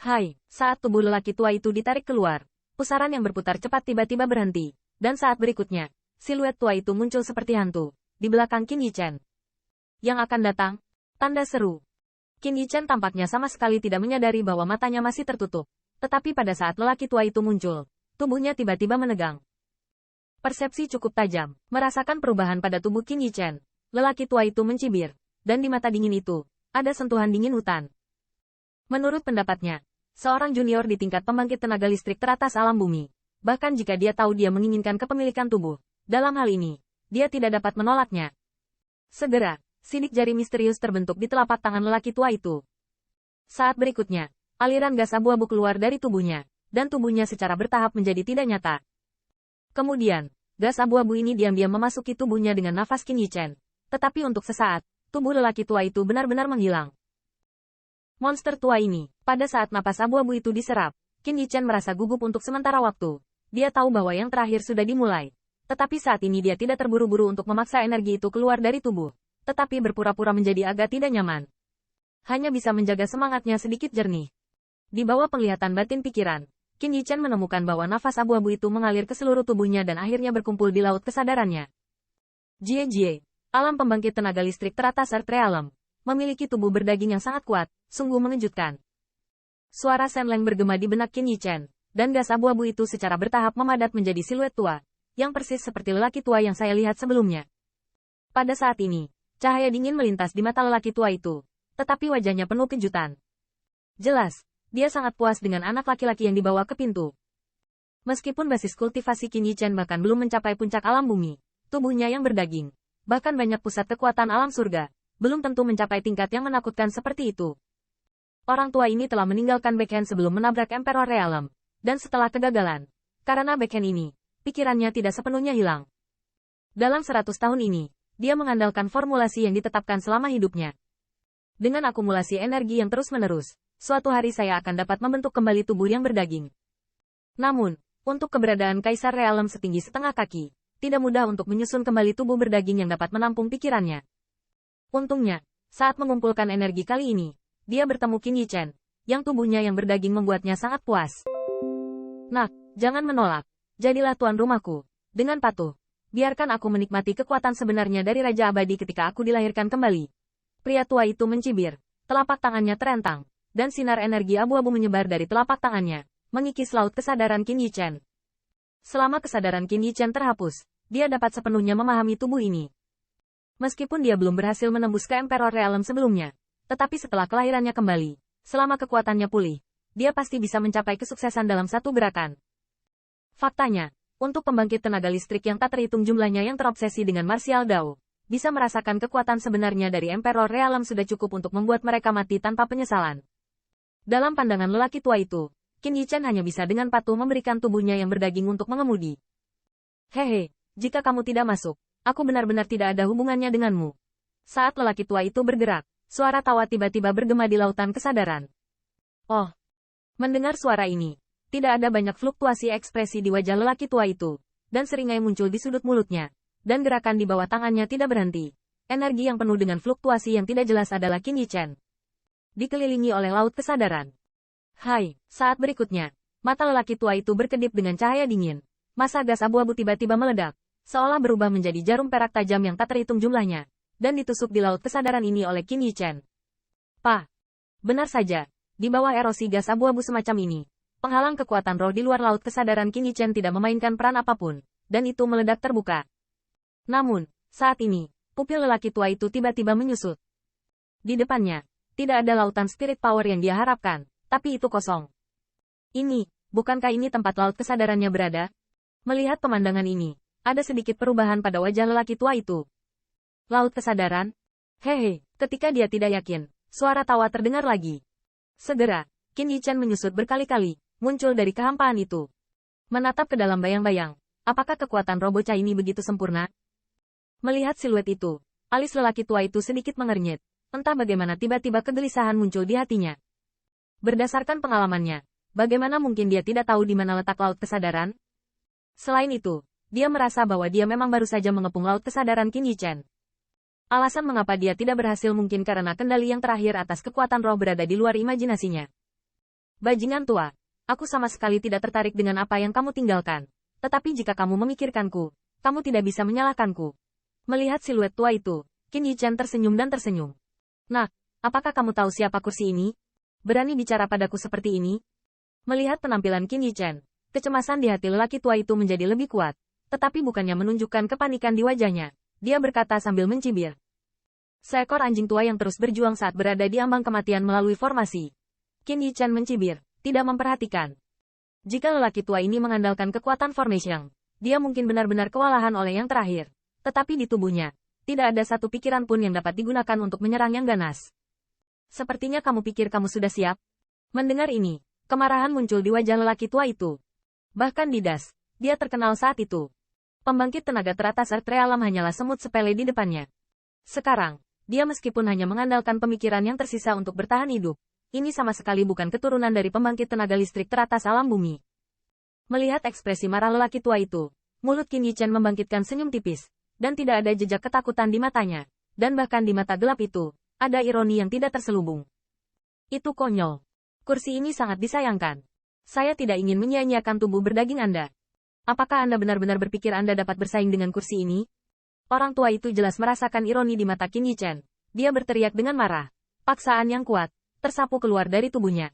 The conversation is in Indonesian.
Hai, saat tubuh lelaki tua itu ditarik keluar, pusaran yang berputar cepat tiba-tiba berhenti, dan saat berikutnya, siluet tua itu muncul seperti hantu, di belakang Qin Yichen. Yang akan datang? Tanda seru. Qin Yichen tampaknya sama sekali tidak menyadari bahwa matanya masih tertutup, tetapi pada saat lelaki tua itu muncul, tubuhnya tiba-tiba menegang. Persepsi cukup tajam, merasakan perubahan pada tubuh Qin Yichen. Lelaki tua itu mencibir, dan di mata dingin itu, ada sentuhan dingin hutan. Menurut pendapatnya, seorang junior di tingkat pembangkit tenaga listrik teratas alam bumi, bahkan jika dia tahu dia menginginkan kepemilikan tubuh, dalam hal ini, dia tidak dapat menolaknya. Segera, sidik jari misterius terbentuk di telapak tangan lelaki tua itu. Saat berikutnya, aliran gas abu-abu keluar dari tubuhnya, dan tubuhnya secara bertahap menjadi tidak nyata. Kemudian, gas abu-abu ini diam-diam memasuki tubuhnya dengan nafas Qin Yichen, tetapi untuk sesaat, tubuh lelaki tua itu benar-benar menghilang. Monster tua ini, pada saat napas abu-abu itu diserap, Qin Yichen merasa gugup untuk sementara waktu. Dia tahu bahwa yang terakhir sudah dimulai. Tetapi saat ini dia tidak terburu-buru untuk memaksa energi itu keluar dari tubuh, tetapi berpura-pura menjadi agak tidak nyaman. Hanya bisa menjaga semangatnya sedikit jernih. Di bawah penglihatan batin pikiran, Qin Yichen menemukan bahwa nafas abu-abu itu mengalir ke seluruh tubuhnya dan akhirnya berkumpul di laut kesadarannya. Jie, alam pembangkit tenaga listrik teratas Earth Realm, memiliki tubuh berdaging yang sangat kuat, sungguh mengejutkan. Suara Shen Leng bergema di benak Qin Yichen, dan gas abu-abu itu secara bertahap memadat menjadi siluet tua, yang persis seperti lelaki tua yang saya lihat sebelumnya. Pada saat ini, cahaya dingin melintas di mata lelaki tua itu, tetapi wajahnya penuh kejutan. Jelas, dia sangat puas dengan anak laki-laki yang dibawa ke pintu. Meskipun basis kultivasi Qin Yichen bahkan belum mencapai puncak alam bumi, tubuhnya yang berdaging, bahkan banyak pusat kekuatan alam surga, belum tentu mencapai tingkat yang menakutkan seperti itu. Orang tua ini telah meninggalkan backhand sebelum menabrak Emperor Realm, dan setelah kegagalan, karena backhand ini, pikirannya tidak sepenuhnya hilang. Dalam 100 tahun ini, dia mengandalkan formulasi yang ditetapkan selama hidupnya. Dengan akumulasi energi yang terus-menerus, suatu hari saya akan dapat membentuk kembali tubuh yang berdaging. Namun, untuk keberadaan Kaisar Realm setinggi setengah kaki, tidak mudah untuk menyusun kembali tubuh berdaging yang dapat menampung pikirannya. Untungnya, saat mengumpulkan energi kali ini, dia bertemu Qin Yichen, yang tubuhnya yang berdaging membuatnya sangat puas. Nak, jangan menolak. Jadilah tuan rumahku. Dengan patuh, biarkan aku menikmati kekuatan sebenarnya dari Raja Abadi ketika aku dilahirkan kembali. Pria tua itu mencibir, telapak tangannya terentang, dan sinar energi abu-abu menyebar dari telapak tangannya, mengikis laut kesadaran Qin Yichen. Selama kesadaran Qin Yichen terhapus, dia dapat sepenuhnya memahami tubuh ini. Meskipun dia belum berhasil menembus ke Emperor Realm sebelumnya, tetapi setelah kelahirannya kembali, selama kekuatannya pulih, dia pasti bisa mencapai kesuksesan dalam satu gerakan. Faktanya, untuk pembangkit tenaga listrik yang tak terhitung jumlahnya yang terobsesi dengan martial Dao, bisa merasakan kekuatan sebenarnya dari Emperor Realm sudah cukup untuk membuat mereka mati tanpa penyesalan. Dalam pandangan lelaki tua itu, Qin Yichen hanya bisa dengan patuh memberikan tubuhnya yang berdaging untuk mengemudi. Hehe, jika kamu tidak masuk, aku benar-benar tidak ada hubungannya denganmu. Saat lelaki tua itu bergerak, suara tawa tiba-tiba bergema di lautan kesadaran. Oh, mendengar suara ini, tidak ada banyak fluktuasi ekspresi di wajah lelaki tua itu, dan seringai muncul di sudut mulutnya, dan gerakan di bawah tangannya tidak berhenti. Energi yang penuh dengan fluktuasi yang tidak jelas adalah Qin Yichen. Dikelilingi oleh laut kesadaran. Hai, saat berikutnya, mata lelaki tua itu berkedip dengan cahaya dingin. Massa gas abu-abu tiba-tiba meledak, seolah berubah menjadi jarum perak tajam yang tak terhitung jumlahnya, dan ditusuk di laut kesadaran ini oleh Qin Yichen. Benar saja, di bawah erosi gas abu-abu semacam ini, penghalang kekuatan roh di luar laut kesadaran Qin Yichen tidak memainkan peran apapun, dan itu meledak terbuka. Namun, saat ini, pupil lelaki tua itu tiba-tiba menyusut. Di depannya, tidak ada lautan spirit power yang dia harapkan, tapi itu kosong. Bukankah ini tempat laut kesadarannya berada? Melihat pemandangan ini, ada sedikit perubahan pada wajah lelaki tua itu. Laut kesadaran? Hehe, ketika dia tidak yakin, suara tawa terdengar lagi. Segera, Qin Yichen menyusut berkali-kali, muncul dari kehampaan itu. Menatap ke dalam bayang-bayang, apakah kekuatan roh bocah ini begitu sempurna? Melihat siluet itu, alis lelaki tua itu sedikit mengernyit, entah bagaimana tiba-tiba kegelisahan muncul di hatinya. Berdasarkan pengalamannya, bagaimana mungkin dia tidak tahu di mana letak laut kesadaran? Selain itu, dia merasa bahwa dia memang baru saja mengepung laut kesadaran Qin Yichen. Alasan mengapa dia tidak berhasil mungkin karena kendali yang terakhir atas kekuatan roh berada di luar imajinasinya. Bajingan tua. Aku sama sekali tidak tertarik dengan apa yang kamu tinggalkan. Tetapi jika kamu memikirkanku, kamu tidak bisa menyalahkanku. Melihat siluet tua itu, Qin Yichen tersenyum dan tersenyum. Nah, apakah kamu tahu siapa kursi ini? Berani bicara padaku seperti ini? Melihat penampilan Qin Yichen, kecemasan di hati lelaki tua itu menjadi lebih kuat. Tetapi bukannya menunjukkan kepanikan di wajahnya, dia berkata sambil mencibir. Seekor anjing tua yang terus berjuang saat berada di ambang kematian melalui formasi. Qin Yichen mencibir, tidak memperhatikan. Jika lelaki tua ini mengandalkan kekuatan formation, dia mungkin benar-benar kewalahan oleh yang terakhir. Tetapi di tubuhnya, tidak ada satu pikiran pun yang dapat digunakan untuk menyerang yang ganas. Sepertinya kamu pikir kamu sudah siap? Mendengar ini, kemarahan muncul di wajah lelaki tua itu. Bahkan di Das, dia terkenal saat itu. Pembangkit tenaga teratas Earth Realm hanyalah semut sepele di depannya. Sekarang, dia meskipun hanya mengandalkan pemikiran yang tersisa untuk bertahan hidup, ini sama sekali bukan keturunan dari pembangkit tenaga listrik teratas alam bumi. Melihat ekspresi marah lelaki tua itu, mulut Qin Yichen membangkitkan senyum tipis, dan tidak ada jejak ketakutan di matanya, dan bahkan di mata gelap itu, ada ironi yang tidak terselubung. Itu konyol. Kursi ini sangat disayangkan. Saya tidak ingin menyia-nyiakan tubuh berdaging Anda. Apakah Anda benar-benar berpikir Anda dapat bersaing dengan kursi ini? Orang tua itu jelas merasakan ironi di mata Qin Yichen. Dia berteriak dengan marah. Paksaan yang kuat tersapu keluar dari tubuhnya.